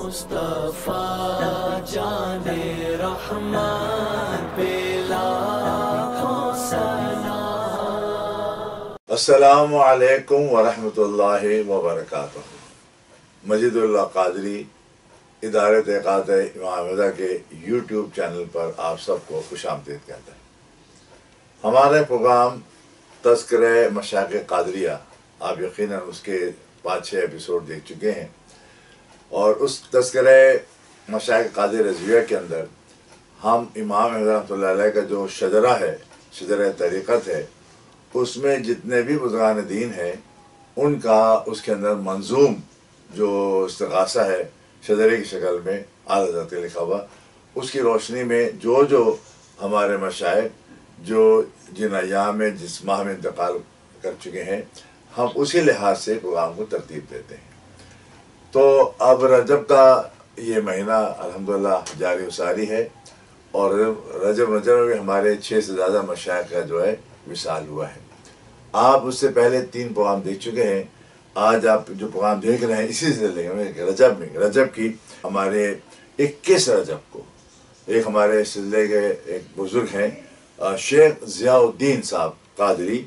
مصطفیٰ جان رحمان پہ لاکھوں سلام۔ السلام علیکم ورحمۃ اللہ وبرکاتہ۔ مجید اللہ قادری ادارہ تحقیقات امام رضا کے یوٹیوب چینل پر آپ سب کو خوش آمدید کہتا ہے۔ ہمارے پروگرام تذکرہ مشائخ قادریہ، آپ یقیناً اس کے 5-6 ایپیسوڈ دیکھ چکے ہیں، اور اس تذکرہ مشائخ قادریہ رضویہ کے اندر ہم امام رضا رحمۃ اللہ علیہ کا جو شجرہ ہے، شجرہ طریقت ہے، اس میں جتنے بھی بزرگان دین ہیں ان کا اس کے اندر منظوم جو استغاثہ ہے شجرے کی شکل میں اعلیٰ حضرت کے لکھا ہوا، اس کی روشنی میں جو ہمارے مشائخ جو جن ایام میں جس ماہ میں انتقال کر چکے ہیں، ہم اسی لحاظ سے پروگرام کو ترتیب دیتے ہیں۔ تو اب رجب کا یہ مہینہ الحمدللہ جاری و ساری ہے، اور رجب میں بھی ہمارے 6 سے زیادہ مشائخ کا جو ہے وصال ہوا ہے۔ آپ اس سے پہلے 3 پروگرام دیکھ چکے ہیں۔ آج آپ جو پروگرام دیکھ رہے ہیں اسی سلسلے میں رجب کی ہمارے 21 رجب کو ایک ہمارے سلسلے کے ایک بزرگ ہیں شیخ ضیاء الدین صاحب قادری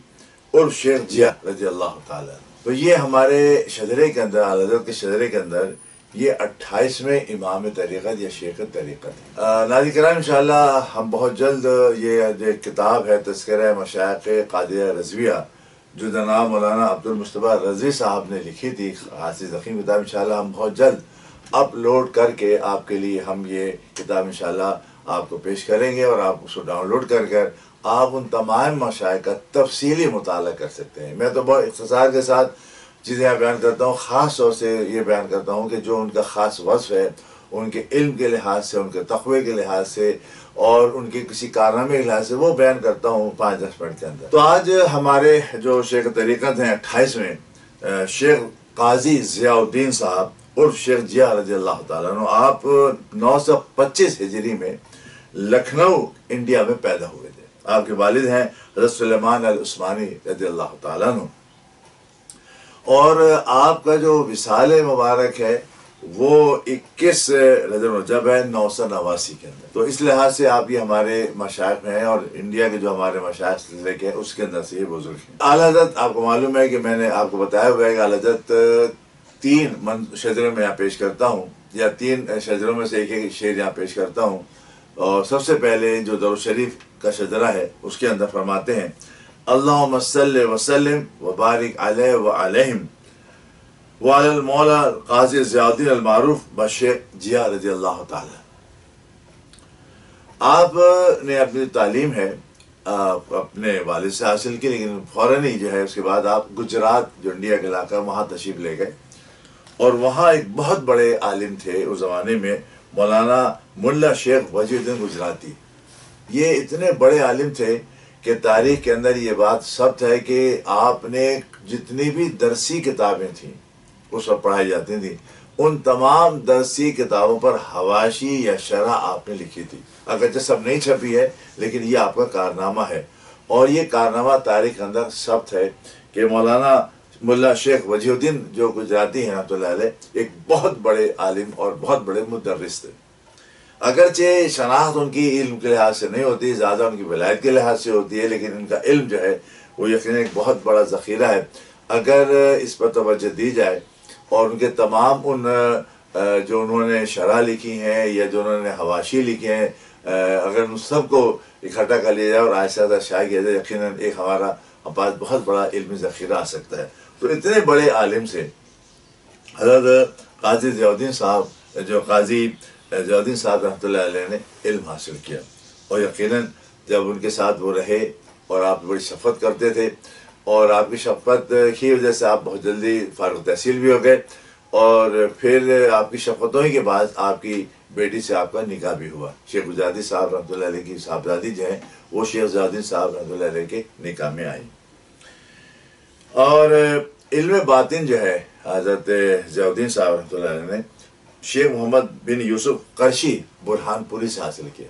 اور شیخ ضیاء رضی اللہ تعالیٰ، تو یہ ہمارے شجرے کے اندر اعلیٰ حضرت کے شجرے کے اندر یہ 28ویں امام طریقت یا شیخ طریقت ہے۔ ناظرین کرام، انشاءاللہ ہم بہت جلد یہ جو کتاب ہے تذکرہ مشائخ قادریہ رضویہ جو جناب مولانا عبدالمصطفیٰ رضوی صاحب نے لکھی تھی، خاصی ضخیم کتاب، انشاءاللہ ہم بہت جلد اپلوڈ کر کے آپ کے لیے ہم یہ کتاب انشاءاللہ آپ کو پیش کریں گے، اور آپ اس کو ڈاؤن لوڈ کر آپ ان تمام مشائخ کا تفصیلی مطالعہ کر سکتے ہیں۔ میں تو بہت اختصار کے ساتھ چیزیں بیان کرتا ہوں، خاص طور سے یہ بیان کرتا ہوں کہ جو ان کا خاص وصف ہے ان کے علم کے لحاظ سے، ان کے تقوی کے لحاظ سے، اور ان کے کسی کارنامے کے لحاظ سے وہ بیان کرتا ہوں 5-10 منٹ کے اندر۔ تو آج ہمارے جو شیخ طریقت ہیں 28ویں شیخ قاضی ضیاء الدین صاحب اور شیخ ضیاء رضی اللہ تعالیٰ عنہ، آپ 925 ہجری میں لکھنؤ انڈیا میں پیدا ہوئے تھے۔ آپ کے والد ہیں حضرت سلیمان العثمانی رضی اللہ تعالیٰ عنہ، اور آپ کا جو وصال مبارک ہے وہ 21 رجب ہے 989 کے اندر۔ تو اس لحاظ سے آپ یہ ہمارے مشائخ ہیں، اور انڈیا کے جو ہمارے مشائخ سلسلے کے اس کے اندر سے یہ بزرگ ہیں۔ اعلیٰ حضرت آپ کو معلوم ہے کہ میں نے آپ کو بتایا ہوا ہے کہ اعلیٰ حضرت 3 شجروں میں یہاں پیش کرتا ہوں، یا 3 شجروں میں سے ایک شعر یہاں پیش کرتا ہوں۔ اور سب سے پہلے جو درود شریف کا شجرہ ہے اس کے اندر فرماتے ہیں اللہم صلی وسلم وبارک علیہ وعلیہم وعلی المولا قاضی ضیاء الدین المعروف بشیخ ضیاء رضی اللہ تعالی۔ آپ نے اپنی تعلیم ہے اپنے والد سے حاصل کی، لیکن فوراً ہی جو ہے اس کے بعد آپ گجرات جو انڈیا کا علاقہ وہاں تشریف لے گئے، اور وہاں ایک بہت بڑے عالم تھے اس زمانے میں مولانا ملا شیخ وجی الدین گجراتی۔ یہ اتنے بڑے عالم تھے کہ تاریخ کے اندر یہ بات ثبت ہے کہ آپ نے جتنی بھی درسی کتابیں تھیں اس وقت پڑھائی جاتی تھیں، ان تمام درسی کتابوں پر حواشی یا شرح آپ نے لکھی تھی۔ اگرچہ سب نہیں چھپی ہے لیکن یہ آپ کا کارنامہ ہے، اور یہ کارنامہ تاریخ کے اندر ثبت ہے کہ مولانا ملا شیخ وجی الدین جو گجراتی ہیں رحمۃ اللہ علیہ ایک بہت بڑے عالم اور بہت بڑے مدرس تھے۔ اگرچہ شناخت ان کی علم کے لحاظ سے نہیں ہوتی، زیادہ ان کی ولایت کے لحاظ سے ہوتی ہے، لیکن ان کا علم جو ہے وہ یقیناً ایک بہت بڑا ذخیرہ ہے۔ اگر اس پر توجہ دی جائے اور ان کے تمام ان جو انہوں نے شرح لکھی ہیں یا جو انہوں نے حواشی لکھی ہیں، اگر ان سب کو اکٹھا کر لیا جائے اور آہستہ آہستہ شائع کیا جائے، یقیناً ایک ہمارا پاس بہت بڑا علمی ذخیرہ آ سکتا ہے۔ تو اتنے بڑے عالم سے حضرت قاضی ضیاء الدین صاحب ضیاء الدین صاحب رحمۃ اللہ علیہ نے علم حاصل کیا، اور یقیناً جب ان کے ساتھ وہ رہے اور آپ بڑی شفقت کرتے تھے، اور آپ کی شفقت کی وجہ سے آپ بہت جلدی فارغ التحصیل بھی ہو گئے، اور پھر آپ کی شفقتوں ہی کے بعد آپ کی بیٹی سے آپ کا نکاح بھی ہوا۔ شیخ گجراتی صاحب رحمۃ اللہ علیہ کی صاحبزادی جو ہیں وہ شیخ ضیاء الدین صاحب رحمۃ اللہ علیہ کے نکاح میں آئی۔ اور علم باطن جو ہے حضرت ضیاء الدین صاحب رحمۃ اللہ علیہ نے شیخ محمد بن یوسف قرشی برہان پوری سے حاصل کیا۔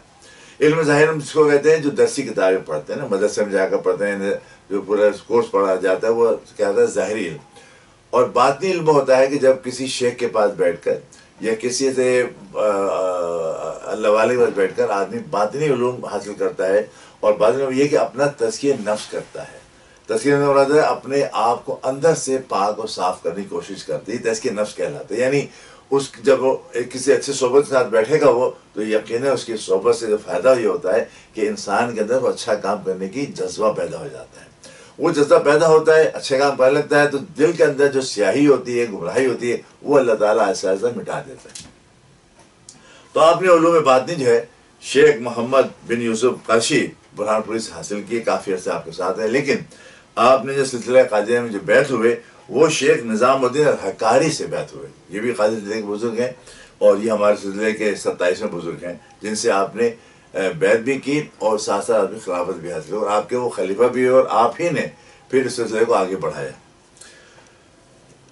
علم ظاہر ہم جس کو کہتے ہیں جو درسی کتابیں پڑھتے ہیں نا، مدرسے میں جا کر پڑھتے ہیں، جو پورا کورس پڑھا جاتا ہے وہ کیا ہوتا ہے ظاہری علم، اور باطنی علم ہوتا ہے کہ جب کسی شیخ کے پاس بیٹھ کر یا کسی سے اللہ والے کے پاس بیٹھ کر آدمی باطنی علوم حاصل کرتا ہے، اور باطنی علوم یہ کہ اپنا تزکیہ نفس کرتا ہے. تزکیہ نفس مراد ہے اپنے آپ کو اندر سے پاک اور صاف کرنے کی کوشش کرتی ہے، تزکیہ نفس کہلاتا ہے. یعنی اس جب وہ کسی اچھے صحبت کے ساتھ بیٹھے گا وہ، تو یقیناً اس کی صحبت سے جو فائدہ یہ ہوتا ہے کہ انسان کے اندر وہ اچھا کام کرنے کی جذبہ پیدا ہو جاتا ہے. وہ جذبہ پیدا ہوتا ہے، اچھے کام کرنے لگتا ہے، تو دل کے اندر جو سیاہی ہوتی ہے، گمراہی ہوتی ہے، وہ اللہ تعالیٰ ایسا ایسا مٹا دیتا ہے. تو آپ نے علوم باطنی جو ہے شیخ محمد بن یوسف قرشی برہان پوری سے حاصل کیے، کافی عرصے آپ کے ساتھ ہیں. لیکن آپ نے جو سلسلہ قادریہ میں جو بیعت ہوئے وہ شیخ نظام الدین الحکاری سے بیعت ہوئے. یہ بھی قادری سلسلے کے بزرگ ہیں، اور یہ ہمارے سلسلے کے 27ویں بزرگ ہیں جن سے آپ نے بیعت بھی کی اور ساتھ ساتھ آپ نے خلافت بھی حاصل کی، اور آپ کے وہ خلیفہ بھی ہوئے، اور آپ ہی نے پھر اس سلسلے کو آگے بڑھایا.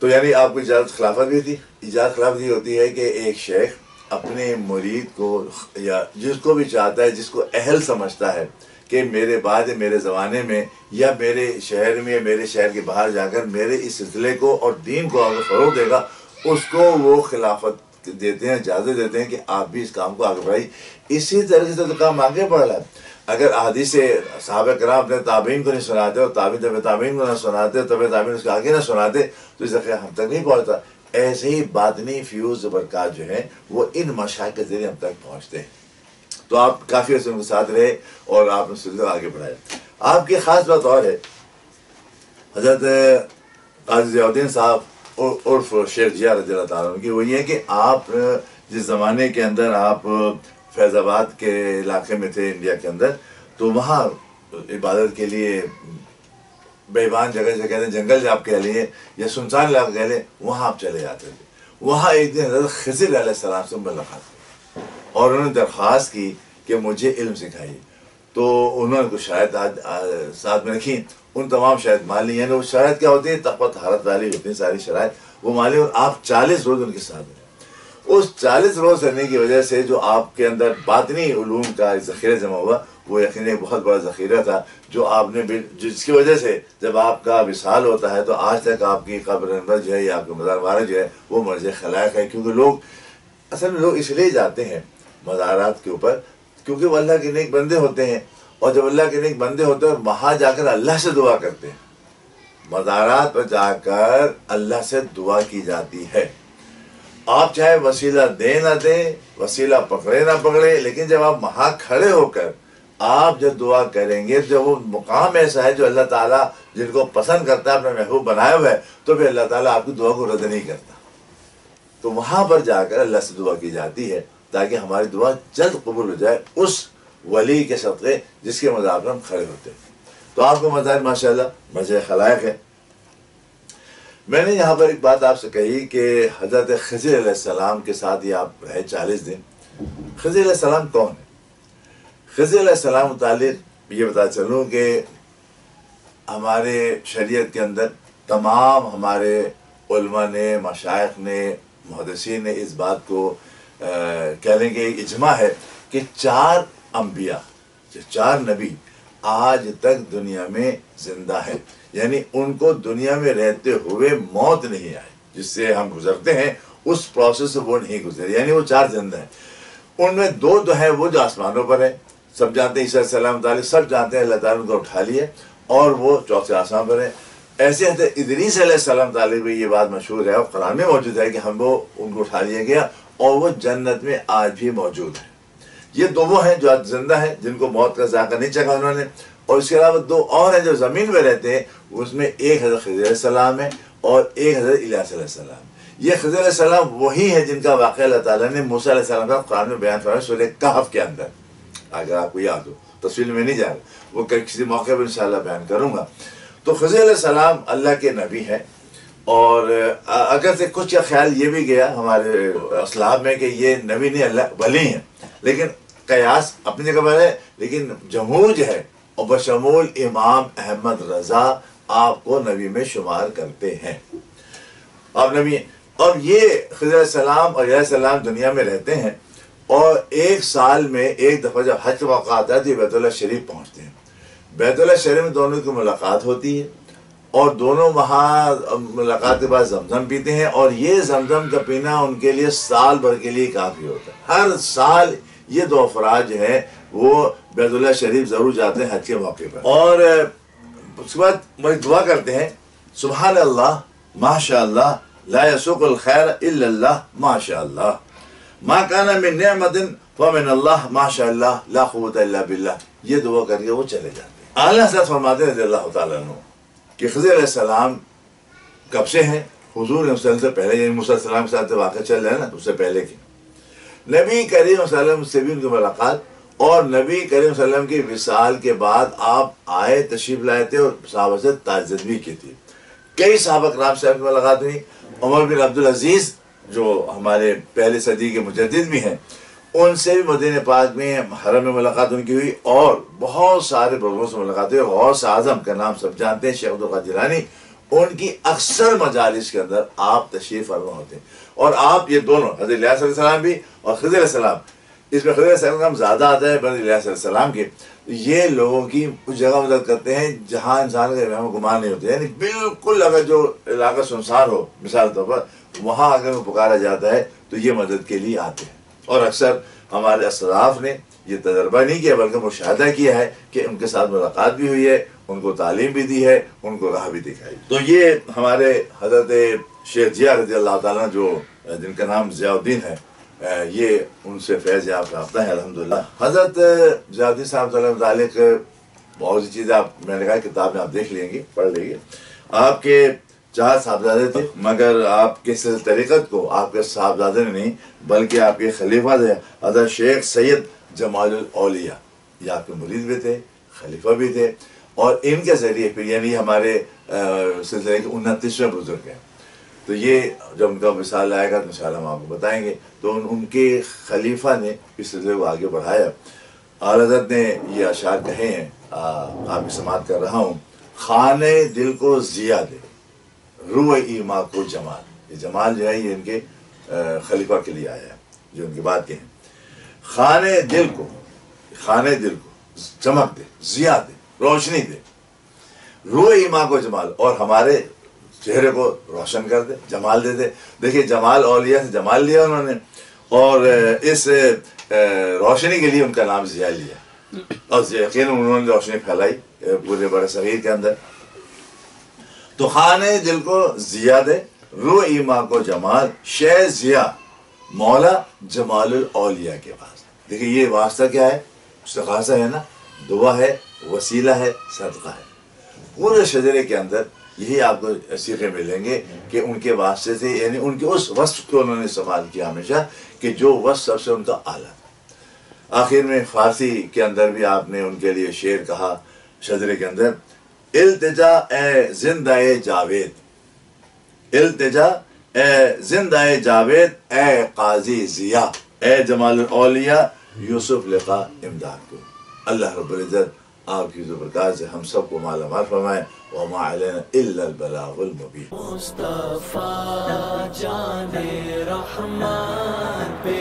تو یعنی آپ کو اجازت خلافت بھی تھی. اجازت خلافت یہ ہوتی ہے کہ ایک شیخ اپنے مرید کو یا جس کو بھی چاہتا ہے، جس کو اہل سمجھتا ہے کہ میرے بعد میرے زمانے میں یا میرے شہر میں یا میرے شہر کے باہر جا کر میرے اس سلسلے کو اور دین کو آگے فروغ دے گا، اس کو وہ خلافت دیتے ہیں، اجازت دیتے ہیں کہ آپ بھی اس کام کو آگے بڑھائیے. اسی طریقے سے تو کام آگے بڑھ رہا ہے. اگر احادیث صحابہ کرام اپنے تابعین کو نہیں سناتے اور تابعین کو نہ سناتے، تابعین اس کے آگے نہ سناتے، تو اس کا ہم تک نہیں پہنچتا. ایسے ہی باطنی فیوز برکات جو ہیں وہ ان مشائخ کے ذریعے ہم تک پہنچتے ہیں. تو آپ کافی عرصے ان کے ساتھ رہے اور آپ نے سلسلہ آگے بڑھایا. آپ کی خاص بات اور ہے، حضرت قاضی ضیاء الدین صاحب عرف شیخ ضیاء رضی اللہ تعالیٰ عنہ کی، وہ یہ کہ آپ جس زمانے کے اندر آپ فیض آباد کے علاقے میں تھے انڈیا کے اندر، تو وہاں عبادت کے لیے بیابان جگہ سے کہتے ہیں، جنگل آپ کہہ لیے یا سنسان علاقہ کہہ لیں، وہاں آپ چلے جاتے تھے. وہاں ایک دن حضرت خضر علیہ السلام سے ملاقات کی اور انہوں نے درخواست کی کہ مجھے علم سکھائیے. تو انہوں نے کچھ شرائط ساتھ میں رکھی، ان تمام شرائط مان لی. یعنی وہ شرائط کیا ہوتی ہے؟ تقویٰ طہارت والی ہوتی ہیں ساری شرائط، وہ مان لی، اور آپ 40 روز ان کے ساتھ رہے. اس 40 روز رہنے کی وجہ سے جو آپ کے اندر باطنی علوم کا ذخیرہ جمع ہوا، وہ یقیناً ایک بہت بڑا ذخیرہ تھا، جو آپ نے جس کی وجہ سے جب آپ کا وصال ہوتا ہے تو آج تک آپ کی قبر انور جو ہے یا آپ کا مزار مبارک جو ہے وہ مرجع خلائق ہے. کیونکہ لوگ اصل میں لوگ اس لیے جاتے ہیں مزارات کے اوپر کیونکہ وہ اللہ کے نیک بندے ہوتے ہیں، اور جب اللہ کے نیک بندے ہوتے ہیں وہاں جا کر اللہ سے دعا کرتے ہیں. مزارات پر جا کر اللہ سے دعا کی جاتی ہے. آپ چاہے وسیلہ دیں نہ دیں، وسیلہ پکڑے نہ پکڑے، لیکن جب آپ وہاں کھڑے ہو کر آپ جب دعا کریں گے، جب وہ مقام ایسا ہے جو اللہ تعالیٰ جن کو پسند کرتا ہے، اپنا محبوب بنایا ہوا ہے، تو پھر اللہ تعالیٰ آپ کی دعا کو رد نہیں کرتا. تو وہاں پر جا کر اللہ سے دعا کی جاتی ہے تاکہ ہماری دعا جلد قبول ہو جائے اس ولی کے صدقے جس کے مزار پر ہم کھڑے ہوتے ہیں. تو آپ کو مزار ماشاءاللہ مرجع خلائق ہے. میں نے یہاں پر ایک بات آپ سے کہی کہ حضرت خضر علیہ السلام کے ساتھ یہ آپ رہے 40 دن. خضر علیہ السلام کون ہے؟ خضر علیہ السلام متعلق یہ بتا چلوں کہ ہمارے شریعت کے اندر تمام ہمارے علماء نے، مشائخ نے، محدثین نے اس بات کو کہہ لیں کہ اجماع ہے کہ 4 انبیاء، 4 نبی آج تک دنیا میں زندہ ہیں. یعنی ان کو دنیا میں رہتے ہوئے موت نہیں آئی، جس سے ہم گزرتے ہیں اس پروسیس سے وہ نہیں گزرے. یعنی وہ 4 زندہ ہیں. ان میں 2 تو ہیں وہ جو آسمانوں پر ہیں، سب جانتے ہیں، عیسیٰ علیہ السلام تعالیٰ سب جانتے ہیں، اللہ تعالیٰ ان کو اٹھا لیے اور وہ 4تھے آسمان پر ہیں. ایسے حضرت ادریس علیہ السلام تعالیٰ بھی یہ بات مشہور ہے اور قرآن میں موجود ہے کہ ان کو اٹھا لیا گیا اور وہ جنت میں آج بھی موجود ہیں. یہ 2 وہ ہیں جو آج زندہ ہیں، جن کو موت کا ذائقہ نہیں چکھا انہوں نے. اور اس کے علاوہ 2 اور ہیں جو زمین میں رہتے ہیں، اس میں ایک حضرت خضر علیہ السلام ہے اور ایک حضرت الیاس علیہ السلام. یہ خضر علیہ السلام وہی ہے جن کا واقعہ اللہ تعالیٰ نے موسیٰ علیہ السلام کا قرآن میں بیان فرمایا سورہ کہف کے اندر. اگر آپ کو یاد ہو، تفصیل میں نہیں جا رہا، وہ کسی موقع پر انشاءاللہ بیان کروں گا. تو خضر علیہ السلام اللہ کے نبی ہیں، اور اگر سے کچھ کا خیال یہ بھی گیا ہمارے اسلاف میں کہ یہ نبی نہیں، اللہ ولی ہیں، لیکن قیاس اپنی جگہ پر ہے. لیکن جمہور جو ہے اور بشمول امام احمد رضا آپ کو نبی میں شمار کرتے ہیں. آپ نبی ہیں. اور یہ خضر علیہ السلام اور علیہ السلام دنیا میں رہتے ہیں، اور 1 سال میں ایک دفعہ جب حج کا موقع آتا ہے تو یہ بیت اللہ شریف پہنچتے ہیں. بیت اللہ شریف میں دونوں کی ملاقات ہوتی ہے، اور دونوں وہاں ملاقات کے بعد زمزم پیتے ہیں، اور یہ زمزم کا پینا ان کے لیے سال بھر کے لیے کافی ہوتا ہے۔ ہر سال یہ دو افراد جو ہیں وہ بیت اللہ شریف ضرور جاتے ہیں حج کے موقع پر، اور اس کے بعد وہ دعا کرتے ہیں سبحان اللہ ماشاء اللہ لا یسوق الخیر الا اللہ ماشاء اللہ ما کان من نعمت فمن اللہ ماشاء اللہ لا قوت الا باللہ۔ یہ دعا کر کے وہ چلے جاتے ہیں۔ اعلیٰ حضرت فرماتے ہیں رضی اللہ تعالیٰ عنہ کہ خضر علیہ السلام کب سے ہیں؟ حضور صلی اللہ علیہ وسلم سے پہلے، یعنی موسیٰ علیہ السلام کے ساتھ واقعہ چل رہا ہے نا، اس سے پہلے کی نبی کریم صلی اللہ علیہ وسلم سے بھی ان کی ملاقات، اور نبی کریم صلی اللہ علیہ وسلم کی وصال کے بعد آپ آئے، تشریف لائے تھے، اور صحابہ سے تعزیت بھی کی تھی۔ کئی صحابہ کرام سے آپ کی ملاقات ہوئی۔ عمر بن عبدالعزیز جو ہمارے پہلے صدی کے مجدد بھی ہیں، ان سے بھی مدینہ پاک میں حرم میں ملاقات ان کی ہوئی، اور بہت سارے بزرگوں سے ملاقات ہوئی۔ غوث اعظم کا نام سب جانتے ہیں، شیخ عبدالقادر جیلانی، ان کی اکثر مجالس کے اندر آپ تشریف فرما ہوتے ہیں، اور آپ یہ دونوں حضرت الیاس علیہ السلام بھی اور خضر علیہ السلام، اس میں خضر علیہ السلام زیادہ آتا ہے بر الیاس علیہ السلام کے، یہ لوگوں کی اس جگہ مدد کرتے ہیں جہاں انسان کا وہم و گمان نہیں ہوتے، یعنی بالکل اگر جو علاقہ سنسان ہو مثال طور پر، وہاں اگر پکارا جاتا ہے تو یہ مدد کے لیے آتے ہیں۔ اور اکثر ہمارے اسلاف نے یہ تجربہ نہیں کیا بلکہ مشاہدہ کیا ہے کہ ان کے ساتھ ملاقات بھی ہوئی ہے، ان کو تعلیم بھی دی ہے، ان کو راہ بھی دکھائی۔ تو یہ ہمارے حضرت شیخ ضیاء رضی اللہ تعالیٰ جو جن کا نام ضیاء الدین ہے، یہ ان سے فیض یافتہ رابطہ ہے الحمدللہ۔ حضرت ضیاء الدین صاحب صلی اللہ علیہ وسلم متعلق بہت سی چیزیں میں نے کہا کتاب میں آپ دیکھ لیں گے، پڑھ لیں گے۔ آپ کے 4 صاحبزادے تھے، مگر آپ کے طریقت کو آپ کے صاحبزادے نے نہیں بلکہ آپ کے خلیفہ تھے حضرت شیخ سید جمال الاولیاء، یہ آپ کے مرید بھی تھے، خلیفہ بھی تھے، اور ان کے ذریعے پھر یعنی ہمارے سلسلے کے 29ویں بزرگ ہیں۔ تو یہ جب ان کا وصال آئے گا تو انشاءاللہ ہم آپ کو بتائیں گے۔ تو ان کے خلیفہ نے اس سلسلے کو آگے بڑھایا۔ اعلیٰ حضرت نے یہ اشعار کہے ہیں، آپ کی سماعت کر رہا ہوں۔ خانے دل کو ضیاء دے، روح ایما کو جمال۔ یہ جمال جو ہے یہ ان کے خلیفہ کے لیے آیا ہے جو ان کی بات کہیں۔ خانے دل کو چمک دے، ضیاء دے، روشنی دے، روح ایما کو جمال، اور ہمارے چہرے کو روشن کر دے، جمال دے دے۔ دیکھیے جمال اولیاء سے جمال لیا انہوں نے، اور اس روشنی کے لیے ان کا نام ضیاء لیا، اور یقیناً انہوں نے روشنی پھیلائی پورے بر صغیر کے اندر۔ تو خانے دل کو ضیاء دے، روح ایما کو جمال، شہ ضیاء مولا جمال الاولیاء کے پاس۔ دیکھیے یہ واسطہ کیا ہے؟ استغاثہ ہے نا، دعا ہے، وسیلہ ہے، صدقہ ہے۔ پورے شجرے کے اندر یہی آپ کو سیکھے ملیں گے کہ ان کے واسطے سے، یعنی ان کے اس وصف کو انہوں نے استعمال کیا ہمیشہ کہ جو وصف سب سے ان کا اعلیٰ تھا۔ آخر میں فارسی کے اندر بھی آپ نے ان کے لیے شعر کہا شجرے کے اندر، التجا اے زندہ جاوید، التجا اے زندہ جاوید، اے قاضی ضیاء، اے جمال الاولیاء یوسف لقا امداد کو۔ اللہ رب العزت آپ کی برکات سے ہم سب کو مالا مال فرمائے۔ وما علینا الا البلاغ المبین۔ مصطفیٰ جان رحمان پہ